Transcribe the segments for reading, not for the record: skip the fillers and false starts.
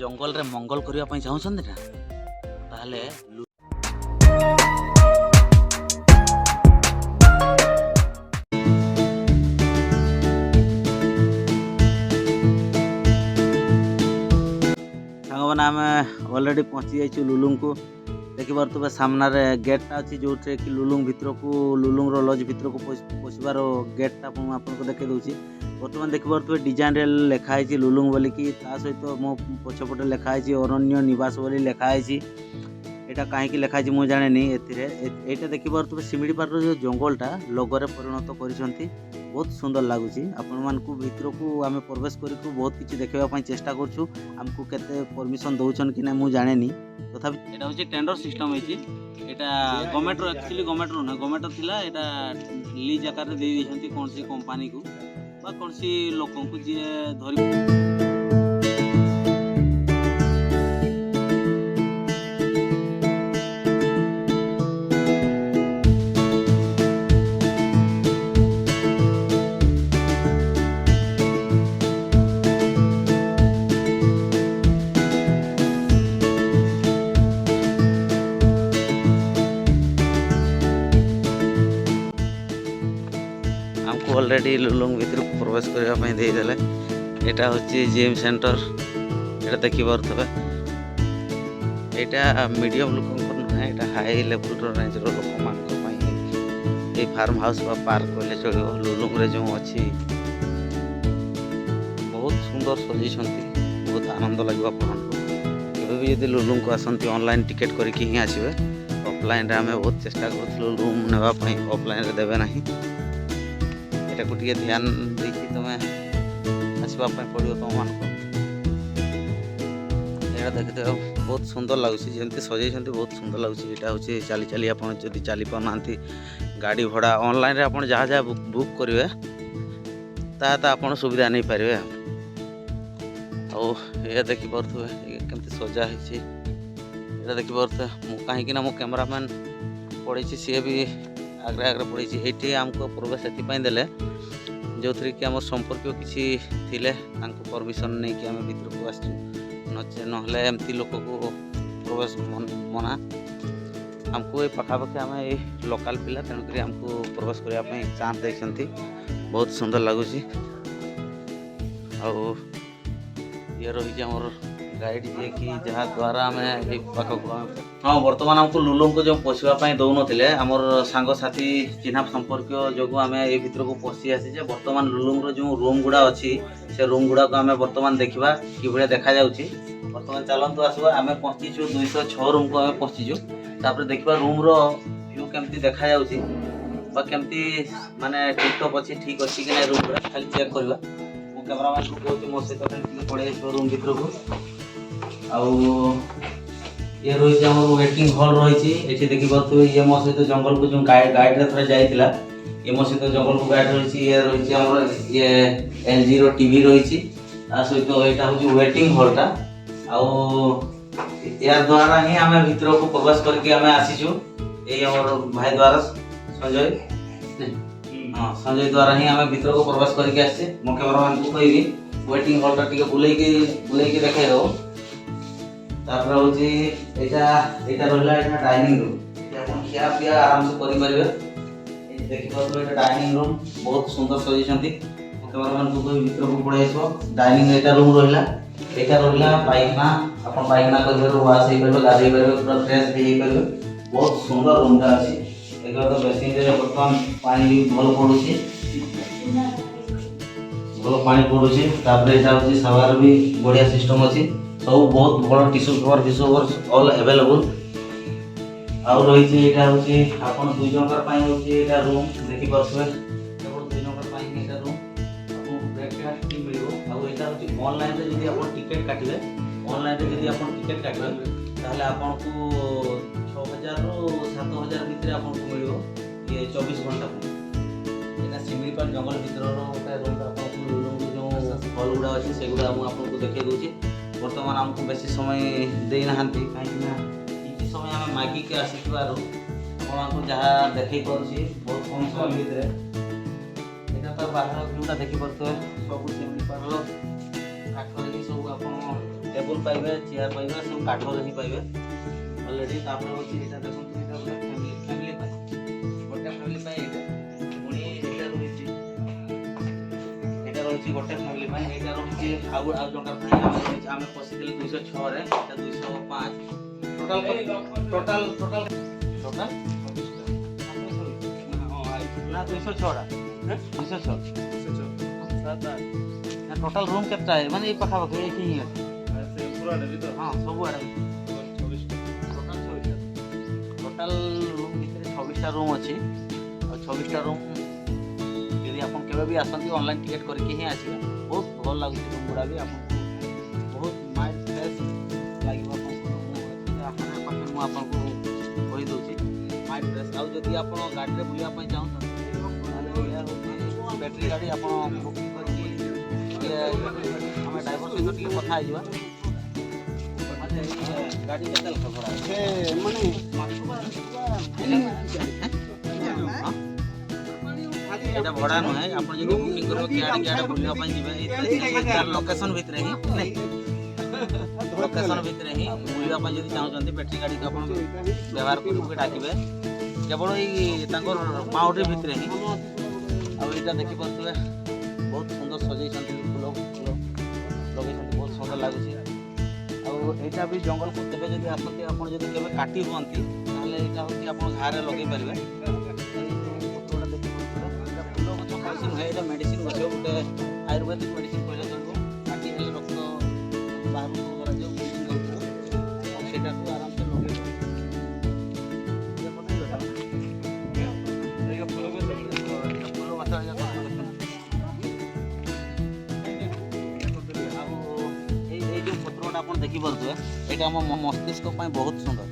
जंगल रे मंगल करिया पई चाहुछन ना ताहले साଙ୍ଗମାନେ ଆମେ ଅଲରେଡ଼ି ପହଞ୍ଚି ଯାଇଛୁ ଲୁଲୁଙ୍କୁ। ଦେଖିପାରୁଥିବେ ସାମ୍ନାରେ ଗେଟ୍ଟା ଅଛି ଯେଉଁଥିରେ କି ଲୁଲୁଙ୍ଗ ଭିତରକୁ ଲୁଲୁଙ୍ଗର ଲଜ୍ ଭିତରକୁ ପଶିବାର ଗେଟ୍ଟା ମୁଁ ଆପଣଙ୍କୁ ଦେଖାଇ ଦେଉଛି। ବର୍ତ୍ତମାନ ଦେଖିପାରୁଥିବେ ଡିଜାଇନରେ ଲେଖା ହେଇଛି ଲୁଲୁଙ୍ଗ ବୋଲିକି, ତା ସହିତ ମୋ ପଛପଟେ ଲେଖା ହେଇଛି ଅରଣ୍ୟ ନିବାସ ବୋଲି ଲେଖା ହେଇଛି। এটা কাহিଁକି ଲେଖା ହେଇଛି ମୁଁ ଜାଣିନି। ଏଥିରେ ଏଇଟା ଦେଖିପାରୁଥିବେ ଶିମିଳିପାଳର ଯେଉଁ ଜଙ୍ଗଲଟା ଲୋଗୋରେ ପରିଣତ କରିଛନ୍ତି। ବହୁତ ସୁନ୍ଦର ଲାଗୁଛି। ଆପଣମାନଙ୍କୁ ଭିତରକୁ ଆମେ ପ୍ରବେଶ କରିକୁ ବହୁତ କିଛି ଦେଖିବା ପାଇଁ ଚେଷ୍ଟା କରୁଛୁ। ଆମକୁ କେତେ ପରମିଶନ ଦଉଛନ୍ତି କି ନାହିଁ ମୁଁ ଜାଣିନି, ତଥାପି এটা হচ্ছে টেন্ডর সিস্টেম ହେଇଛି। এটা ଗଭର୍ଣ୍ଣମେଣ୍ଟର ଆକ୍ଚୁଆଲି ଗଭର୍ଣ୍ଣମେଣ୍ଟର ନୁହେଁ, ଗଭର୍ଣ୍ଣମେଣ୍ଟର ଥିଲା। ଏଇଟା ଲିଜ୍ ଆକାରରେ ଦେଇ ଦେଇଛନ୍ତି କୌଣସି କମ୍ପାନୀକୁ ବା କୌଣସି ଲୋକଙ୍କୁ ଯିଏ ଧରି हमको ऑलरेडी लुलुंग भीतर प्रवेश करने देदेले। यहाँ हूँ जिम सेंटर। ये देखिपे यहाँ मीडियम लोक नुहे, यहाँ हाई लेवल रेंज लोक ये फार्म हाउस बा पार्क बोले चलो। लुलुंग रे जो अच्छी बहुत सुंदर सजी, बहुत आनंद लगे आपको भी जब लुलुंग को आसती ऑनलाइन टिकेट करके ही आसवे। ऑफलाइन आम बहुत चेष्टा करूँ रूम नापी, ऑफलाइन देवे ना। এটা को टिके ध्यान देखी तुम्हें आसवाप पड़ो तुम मान। यहाँ देखते बहुत सुंदर लगुच, जमी सजे बहुत सुंदर लगुच। यहाँ हूँ चली चली आप चली पाना गाड़ी भड़ा ऑनलाइन आप जहाँ जहाँ बुक करेंगे ता आप सुविधा नहीं पारे। आ देखिपे केमती सजा है देखिपे कहीं मो कैमरामैन पड़े सी भी आग्रे आग्रे पड़ी। ये आमको प्रवेश से देले जो थी कि आम संपर्क किसी थिले परमिशन नहीं कि आम भीतर को आसचु, नचे एमती लोक को प्रवेश मना। आमको ये पाखापाखि आम ये लोकल पिला तेणुक आमको प्रवेश करने चांस देखते। बहुत सुंदर लगुच। ये रही आमर गाइड जी कि जहाँ द्वारा आम पाखक हाँ बर्तमान आमको लुलुंग को जो पशिवाई दौन थे आमर सांग साथी चिन्हा संपर्क जो आम ये भर को पशि आसीचे। बर्तमान लुलुंग जो रूम गुड़ा अच्छी से रूम गुड़ा को आम बर्तमान देखा कि देखा जाऊँगी। बर्तमान चलतु आसवा आम पहुँचीचु 206 रूम को आम पहुँचीचु। तापर देखा रूम व्यू केमती देखा जाऊँगी केमती माने ठीक टॉप अच्छी ठीक अच्छी कि ना रूम गुड़ा खाली चेक करवा। मो कैमरामैन को कहूँ मो सहित पड़े रूम भर को। ये रही वेटिंग हॉल रही है। देखिपे ये मो सहित जंगल को जो गाइड रे जाइला ये मो सहित जंगल को गाइड रही। ये रही ये LG रो टीवी रही सहित यहाँ हूँ वेटिंग हॉलटा। यार द्वारा ही आम भीतर को प्रवेश करके आम आसीचु। ये भाई द्वारा संजय हाँ संजय द्वारा ही आम भीतर को प्रवेश करके आसे। मो कैमरामैन को कहि वेटिंग हॉलटा टिके बुलेकी देखाई दो। तापर हूँ यहाँ रहा डाइनिंग रूम, खिया पिया आराम से करें। देखिए डाइनिंग रूम बहुत सुंदर सजी। कैमरामैन को भीतर को पड़े डाइनिंग यहाँ रूम रहा। यहाँ रहा पाइखाना, आप पाइखाना कर वाश हो पारे गाधे पारे पूरा फ्रेश भी हो पारे। बहुत सुंदर रूमटा अच्छी। एक तो बेसिन बर्तमान पानी भी भल पड़ू भल पानी पड़ू। यहाँ हूँ सावर भी बढ़िया सिस्टम अच्छी। सब बहुत बड़ा टिश्यू पेपर ऑल अवेलेबल। आउ रही यहाँ हूँ आप 2 जन रूम देखिपे केवल 2 जन रूम आपको ब्रेकफास्ट भी मिल। यहाँ हूँ ऑनलाइन जब आप टिकेट काटे ऑनलाइन जब आप टिकेट काटे ताहले आपको 6000 ରୁ 7000 भितर आपको मिल ये 24 घंटा। यहाँ शिमिलीपाल जंगल भीतर गोटे रूम आपको लुलुंग जो हॉल गुड़ा अच्छे से गुड़ा आपको देखा दूसरी। बर्तमान आमको बेसी समय देना कहीं समय आम मागिक आसो आपको जहाँ देखे बहुत कम समय भितर। यहाँ तो बाहर व्यूटा देखिपे सब शिमिलीपाल काठर सब आप टेबल पाइबे चेयर पाइबे सब काठर ही पाइबे ऑलरेडी तापर होची एटा देखो एटा बोले फैमिली पाइ गोटे फैमिली पाइ एटा पुणी एटा रहिची गोटे फैमिली पाइ एटा रहिची आउ जंका पाइ आमे पसिदिले 206 रे एटा 205 टोटल ना 206 रा 206 टोटल रूम केतना है माने ए पाखा पाखा एक ही है पूरा है तो हां सब आडा 24 टोटल रूम भीतर 26 टा रूम अछि और 26 टा रूम यदि अपन केबे भी आसंती ऑनलाइन टिकट करके ही आसीबा बहुत भल लागु रूम गुडा भी अपन बहुत माइंड फ्रेश लागिबा अपन आखरे पाखरे मु अपन को कहि दोछि माइंड फ्रेश आउ जदि अपन गाड़ी रे बुलिया पय जाउ बैटरी गाड़ी अपन बुकिंग करके हमें ड्राइवर सहित टिके कथा आइबा माने गाड़ी केते खबर है माने एटा भड़ा न है अपन जदि बुकिंग करबो कि गाड़ी बुलिया पय जिबे तार लोकेशन भीतर ही नहीं लोकेशन भीतर ही बुलिया पय जदि चाहौ जंती बैटरी गाड़ी के अपन व्यवहार करबो के डाकिबे केवल ई तांगर पाउडर भीतर ही अब एटा देखि परतबे बहुत सुंदर सजाइछन फूल लगेछन बहुत सुंदर लागुछि और एटा भी जंगल को तबे जदि आसंती आपण जदि केबे काटी हुअंती ताले एटा होती आपण घारे लगे परबे फोटोटा देखि परतबे फूल गछ मेडिसिन है एटा मेडिसिन गछ गुटे आयुर्वेदिक मेडिसिन कहले चलबो काटी हेले रक्त बाहर वगैरह जो सेटा को आराम से लगे ये पता ये फूल गछ आपण देखि परतबे एटा हम मस्तिष्क पय बहुत सुंदर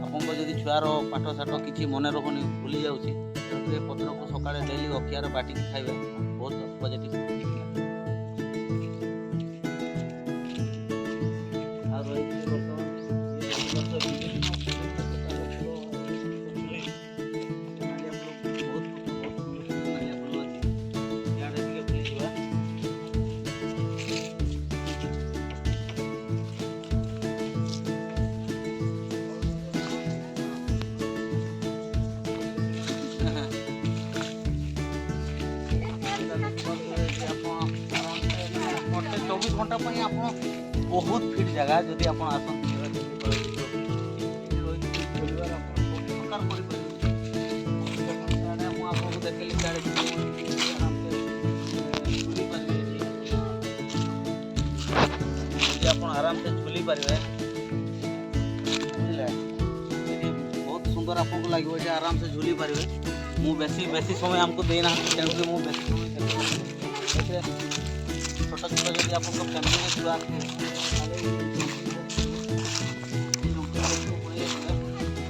आपन को जदी छुआरो पाठ साठ किछि मने रहनी भूली जाउछि ए पत्र को सकाळे डेली अखियार बाटी खाइबे बहुत पॉजिटिव आ रही घंटा पर आप बहुत फिट जगह जदि आप आराम से झूली पारे बहुत सुंदर आपको लगे आराम से झूली पारे मु बेसी समय हमको देना तेणुक मुझे छोटा छोटा जब आप फैमिली में छुआ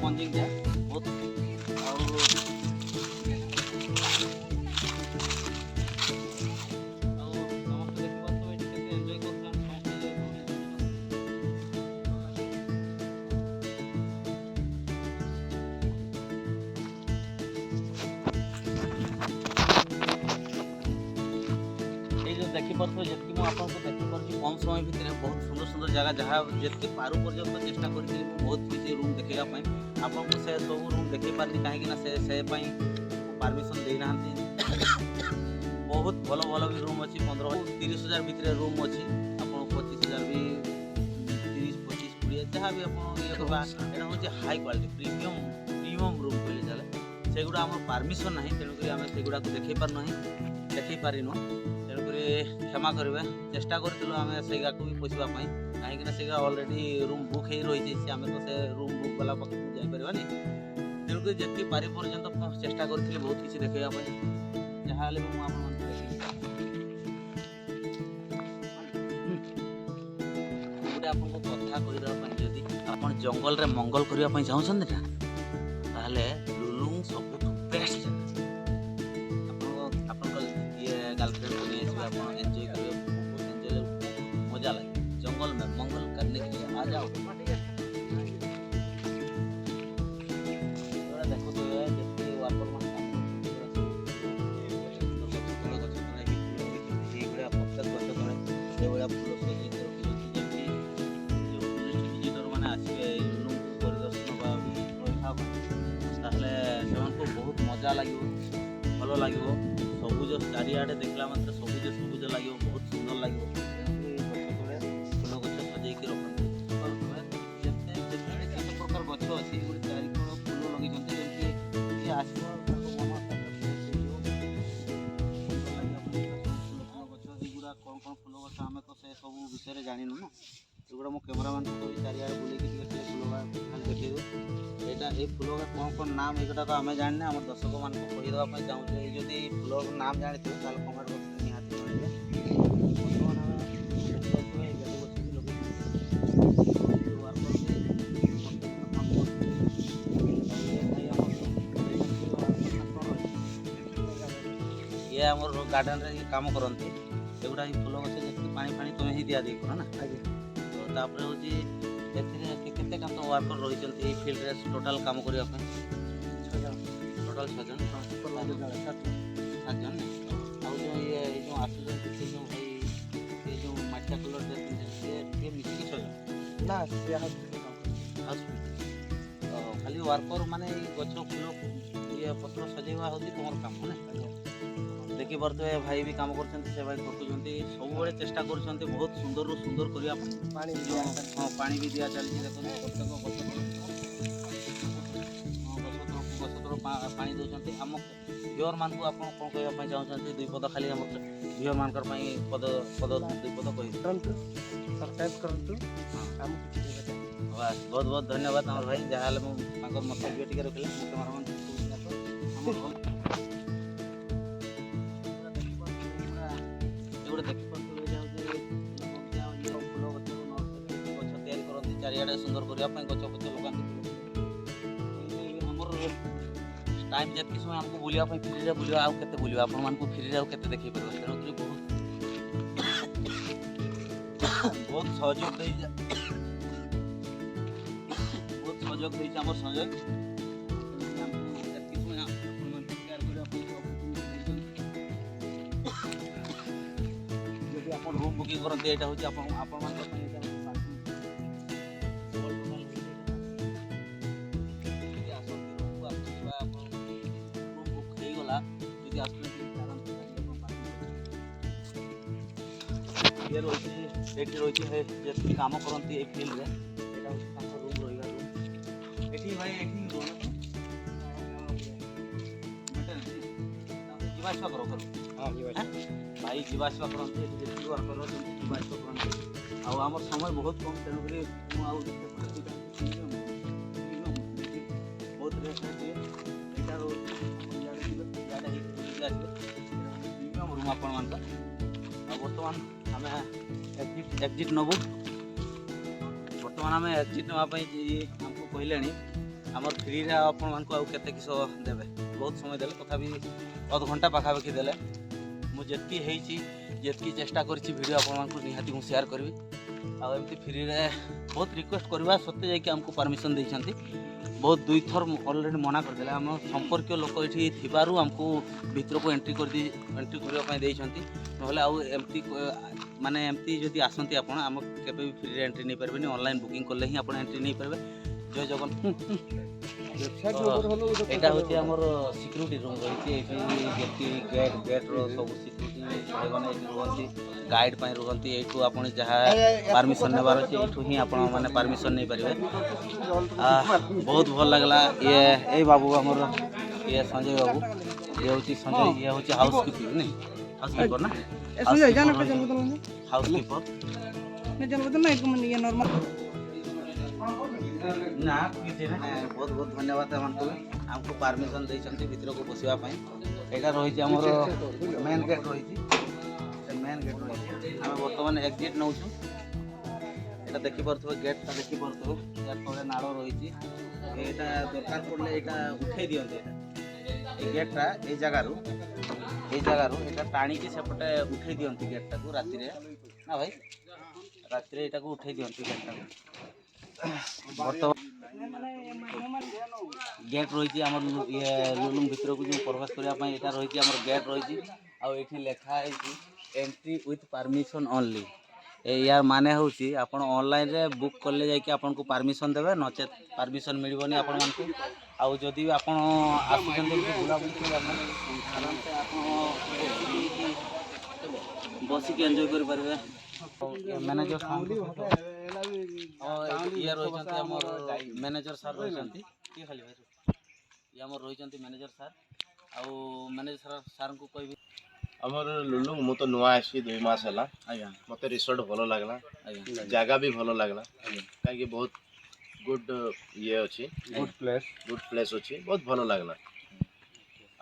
पंजिंग जाए बहुत देखी पार्थ जी आपको देखी पार्टी कम समय भितर बहुत सुंदर सुंदर जगह जहाँ जी पार पर्यटन चेष्टा करी बहुत किसी रूम देखापी आपको से सब रूम देखे पारि कहीं से परमिशन देना बहुत भल भल भी रूम अच्छी 15-30,000 भितर रूम अच्छी आप 25,000 भी 30-25-20 जहाँ भी आप हूँ हाई क्वालिटी प्रीमियम रूम कहले चले सेगुड़ा आम परमिशन ना तेणुक आम सेगुड़ा देखे पारना देखे पारिनु तेणुक क्षमा करेंगे चेष्टा करूँ आम से भी पोषापी कहीं से अलरेडी रूम बुक हो रही है आम तो से रूम बुक वाला पाख जापरानी तेणुक जी पारि पर्यंत चेष्टा करी बहुत किसी देखापी जहाँ गोटे आपको कथा कहवाई आप जंगल रे मंगल करने चाहते ना ताहले लुलुंग सब बेस्ट गर्लफ्रेंड को नहीं एंजॉय करिए मजा लगे जंगल में मंगल करने के लिए आ जाओ देखो तो वापर फूल सजी ଲାଗିବ, ଭଲ ଲାଗିବ। ସବୁଜ ଚାରିଆଡ଼େ ଦେଖିଲା ମାତ୍ରେ ସବୁଜ ସବୁଜ ଲାଗିବ, ବହୁତ ସୁନ୍ଦର ଲାଗିବ। ଗଛ ତଳେ ଫୁଲ ଗଛ ସଜେଇକି ରଖନ୍ତି। ଯେତେ କେତେ ପ୍ରକାର ଗଛ ଅଛି, ଗୋଟେ ଚାରିକୋଣ ଫୁଲ ଲଗେଇଛନ୍ତି, ଯେମିତି ଯିଏ ଆସିବ ତାଙ୍କ ମନ ଗଛ ଏଗୁଡ଼ା କ'ଣ କ'ଣ ଫୁଲ ଗଛ ଆମେ ତ ସେ ସବୁ ବିଷୟରେ ଜାଣିନୁ ନା। ଏଗୁଡ଼ା ମୋ କ୍ୟାମେରାମ୍ୟାନ୍ କହିବି ଚାରିଆଡ଼େ ବୁଲେଇକି ଟିକେ ସେ ଫୁଲ ଖାଲି ଦେଖେଇବୁ। ଏଇଟା ଏଇ ଫୁଲ କ'ଣ କ'ଣ ନାମ ଏଗୁଡ଼ା ତ ଆମେ ଜାଣିନେ, ଆମ ଦର୍ଶକମାନଙ୍କୁ କହିଦେବା ପାଇଁ ଚାହୁଁଛୁ। ଏଇ ଯଦି ଫୁଲ ନାମ ଜାଣିଥିବେ ତାହେଲେ କମେଣ୍ଟ ବକ୍ସରେ ନିହାତି ଜଣାଇବେ। ବର୍ତ୍ତମାନ ଆମେ ଇଏ ଆମର ଗାର୍ଡେନରେ କାମ କରନ୍ତି। ଏଗୁଡ଼ା ଏଇ ଫୁଲ ଗଛ ଯେତିକି ପାଣି ଫାଣି ତୁମେ ହିଁ ଦିଆଦେଇ କର ନା। ଆଜ୍ଞା। ତ ତାପରେ ହେଉଛି ଏଥିରେ କେତେ କାମ ୱାର୍କର ରହିଛନ୍ତି ଏଇ ଫିଲ୍ଡରେ ଟୋଟାଲ କାମ କରିବା ପାଇଁ? 6 ଜଣ। ଟୋଟାଲ 6 ଜଣ। 7 ଜଣ। ଆଉ ଯେଉଁ ଇଏ ଏଇ ଯେଉଁ ଆସୁଛନ୍ତି ସେ ଯେଉଁ ଭାଇ ଏ ଯେଉଁ ମାଟିଆ କଲର ସିଏ ମିଶିକି 6 ଜଣ ନା? ସେ ହାଉସ୍ ଖାଲି ୱାର୍କର ମାନେ ଏଇ ଗଛ ଫୁଲ ଇଏ ପତ୍ର ସଜେଇବା ହେଉଛି ତୁମର କାମ ନା? ଦେଖିପାରୁଥିବେ ଭାଇ ବି କାମ କରୁଛନ୍ତି, ସେ ଭାଇ କରୁଛନ୍ତି, ସବୁବେଳେ ଚେଷ୍ଟା କରୁଛନ୍ତି ବହୁତ ସୁନ୍ଦରରୁ ସୁନ୍ଦର କରିବା ପାଇଁ। ପାଣି ବି ଦିଆ ଚାଲିଛି। ଦେଖନ୍ତୁ ପ୍ରତ୍ୟେକ ଗଛ ତଳକୁ ପାଣି ଦେଉଛନ୍ତି। ଆମ ଭିଉଅର୍ମାନଙ୍କୁ ଆପଣ କ'ଣ କହିବା ପାଇଁ ଚାହୁଁଛନ୍ତି? 2 ପଦ ଖାଲି ଆମ ଭିଉଅର୍ମାନଙ୍କର ପାଇଁ ପଦ 2 ପଦ କହିବେ। ସବସ୍କ୍ରାଇବ୍ କରନ୍ତୁ। ବାସ୍, ବହୁତ ବହୁତ ଧନ୍ୟବାଦ ଆମର ଭାଇ। ଯାହାହେଲେ ମୁଁ ତାଙ୍କର ମନ୍ତବ୍ୟ ଟିକେ ରଖିଲେ ମୁଁ କ୍ୟାମେରାମ୍ୟାନ୍ ଚାରିଆଡ଼େ ସୁନ୍ଦର କରିବା ପାଇଁ ଗଛ ଲଗାନ୍ତି। ଆମର ଟାଇମ୍ ଯେତିକି ସମୟ ଆମକୁ ବୁଲିବା ପାଇଁ ଫ୍ରିରେ ବୁଲିବା, ଆଉ କେତେ ବୁଲିବା, ଆପଣମାନଙ୍କୁ ଫ୍ରିରେ ଆଉ କେତେ ଦେଖେଇ ପାରିବା। ତେଣୁକରି ବହୁତ ସହଯୋଗ ଦେଇଛି ଆମର ସହଯୋଗ। ଯଦି ଆପଣ ରୁମ୍ ବୁକିଂ କରନ୍ତି, ଏଇଟା ହେଉଛି ଆପଣମାନଙ୍କ ପାଇଁ ଏଠି ରହିଛି ଯେତିକି କାମ କରନ୍ତି ଏଇ ଫିଲ୍ଡରେ, ଏଇଟା ହେଉଛି ତାଙ୍କ ରୁମ୍, ରହିବା ରୁମ୍। ଏଠି ଭାଇ ଏଠି ଯିବା ଆସିବା କର ଭାଇ, ଯିବା ଆସିବା କରନ୍ତି। ଏଠି ଯେତିକି ୱାର୍କର ଯିବା ଆସିବା କରନ୍ତି। ଆଉ ଆମର ସମୟ ବହୁତ କମ୍, ତେଣୁକରି ମୁଁ ଆଉ ବହୁତ ରେଟ୍ ଅଛି। ଏଇଟା ରହୁଛି ରୁମ୍ ଆପଣମାନଙ୍କ। ଆଉ ବର୍ତ୍ତମାନ ଆମେ ଏକ୍ଜିଟ୍ ନେବୁ। ବର୍ତ୍ତମାନ ଆମେ ଏକ୍ଜିଟ୍ ନେବା ପାଇଁ ଆମକୁ କହିଲେଣି ଆମର ଫ୍ରିରେ ଆପଣମାନଙ୍କୁ ଆଉ କେତେ କିସ ଦେବେ। ବହୁତ ସମୟ ଦେଲେ, ତଥାପି ଅଧଘଣ୍ଟା ପାଖାପାଖି ଦେଲେ। ମୁଁ ଯେତିକି ହେଇଛି, ଯେତିକି ଚେଷ୍ଟା କରିଛି ଭିଡ଼ିଓ ଆପଣମାନଙ୍କୁ ନିହାତି ମୁଁ ସେୟାର କରିବି। ଆଉ ଏମିତି ଫ୍ରିରେ ବହୁତ ରିକ୍ୱେଷ୍ଟ କରିବା ସତ୍ତ୍ୱେ ଯାଇକି ଆମକୁ ପରମିସନ୍ ଦେଇଛନ୍ତି। ବହୁତ 2 ଥର ଅଲରେଡ଼ି ମନା କରିଦେଲେ। ଆମ ସମ୍ପର୍କୀୟ ଲୋକ ଏଠି ଥିବାରୁ ଆମକୁ ଭିତରକୁ ଏଣ୍ଟ୍ରି କରିବା ପାଇଁ ଦେଇଛନ୍ତି। ନହେଲେ ଆଉ ଏମିତି ଯଦି ଆସନ୍ତି ଆପଣ, ଆମ କେବେ ବି ଫ୍ରିରେ ଏଣ୍ଟ୍ରି ନେଇପାରିବେନି। ଅନଲାଇନ୍ ବୁକିଂ କଲେ ହିଁ ଆପଣ ଏଣ୍ଟ୍ରି ନେଇପାରିବେ। ଜୟ ଜଗନ୍ନାଥ। ଏଇଟା ହେଉଛି ଆମର ସିକ୍ୟୁରିଟି ରୁମ୍ ରହିଛି। ଏଇଠି ଯେତିକି ଗେଟ୍ର ସବୁ ସିକ୍ୟୁରିଟି ଭାଇମାନେ ଏଇଠି ରୁହନ୍ତି, ଗାଇଡ଼ ପାଇଁ ରୁହନ୍ତି। ଏଇଠୁ ଆପଣ ଯାହା ପାରମିସନ୍ ନେବାର ଅଛି ଏଇଠୁ ହିଁ ଆପଣମାନେ ପାରମିସନ୍ ନେଇପାରିବେ। ବହୁତ ଭଲ ଲାଗିଲା। ଏଇ ବାବୁ ଆମର ସଞ୍ଜୟ ବାବୁ, ଇଏ ହେଉଛି ସଞ୍ଜୟ, ଇଏ ହେଉଛି ହାଉସ୍କିପର ନା? ହାଉସ୍କିପର ନା କିଛି ନାହିଁ। ବହୁତ ବହୁତ ଧନ୍ୟବାଦ ଏମାନଙ୍କୁ, ଆମକୁ ପାରମିସନ୍ ଦେଇଛନ୍ତି ଭିତରକୁ ବସିବା ପାଇଁ। ଏଇଟା ରହିଛି ଆମର ମେନ୍ ଗେଟ୍ ରହିଛି। ମେନ୍ ଗେଟ୍ ରହିଛି। ଆମେ ବର୍ତ୍ତମାନ ଏକ୍ଜିଟ୍ ନେଉଛୁ। ଏଇଟା ଦେଖିପାରୁଥିବେ, ଗେଟ୍ଟା ଦେଖିପାରୁଥିବେ। ୟା ତଳେ ନାଳ ରହିଛି। ଏଇଟା ଦରକାର ପଡ଼ିଲେ ଏଇଟା ଉଠେଇ ଦିଅନ୍ତି। ଏଇ ଗେଟ୍ଟା ଏଇ ଜାଗାରୁ ଏଇଟା ଟାଣିକି ସେପଟେ ଉଠେଇ ଦିଅନ୍ତି ଗେଟ୍ଟାକୁ ରାତିରେ ନା ଭାଇ? ରାତିରେ ଏଇଟାକୁ ଉଠେଇ ଦିଅନ୍ତି ଗେଟ୍ଟାକୁ। ବର୍ତ୍ତମାନ ଗେଟ୍ ରହିଛି ଆମର ରୁମ୍ ଭିତରକୁ ଯେଉଁ ପ୍ରବେଶ କରିବା ପାଇଁ ଏଇଟା ରହିଛି ଆମର ଗେଟ୍ ରହିଛି। ଆଉ ଏଇଠି ଲେଖା ହେଇଛି ଏଣ୍ଟ୍ରି ୱିଥ୍ ପାରମିସନ୍ ଓନ୍ଲି। यार माने होची आपण ऑनलाइन रे बुक करले जाय कि आपन को परमिशन देबे नचेत परमिशन मिलबोनी आपन मान को आउ जदी आपण आसुचन बुला बुली के आपण आराम से आपण बसी के एन्जॉय कर परबे मैनेजर साहब और ये रहिसंती हमर मैनेजर सर रहिसंती के खाली भाई ये हमर रहिसंती मैनेजर सर आउ मैनेजर सर को कहबी हमर लुलु मु तो नुआ आसी 2 मास हला आज्ञा मते रिसोर्ट भलो लागला आज्ञा जगह भी भलो लागला काहे कि बहुत गुड ये अछि गुड प्लेस अछि बहुत भलो लागला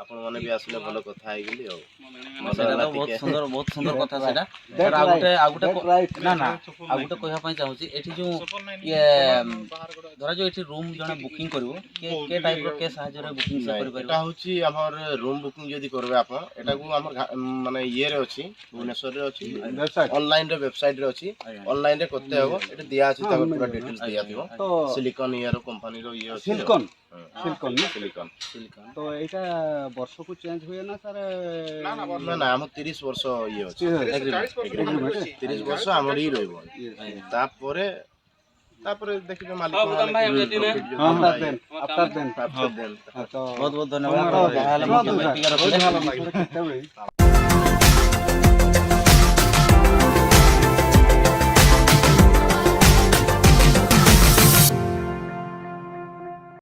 आपण माने भी आसले भलो कथा आइ गेली हो सेटा तो बहुत सुंदर कथा सेटा सर आ गुटे ना ना आ गुटे कहया पई चाहूची एठी जो ये धरा जो एठी रूम जने बुकिंग करबो के टाइप रो के सहायता रे बुकिंग से कर एटा परबो होची हमर रूम बुकिंग जदी करबे आपण एटा को हमर माने ये रे अछि भुवनेश्वर रे अछि ऑनलाइन रे वेबसाइट रे अछि ऑनलाइन रे करते हो एटा दिया अछि त पूरा डिटेल्स दिया दियो सिलिकॉन ईयर कंपनी रो ये अछि सिलिकॉन सिलिकॉन तो एटा वर्ष को चेंज हुए ना सर ना ना हम 30 वर्ष ये अछि एग्रीमेंट 30 वर्ष हमर ही रहबो तापरे तापरे देखिबे मालिक आफ्टर देन तो बहुत बहुत धन्यवाद बहुत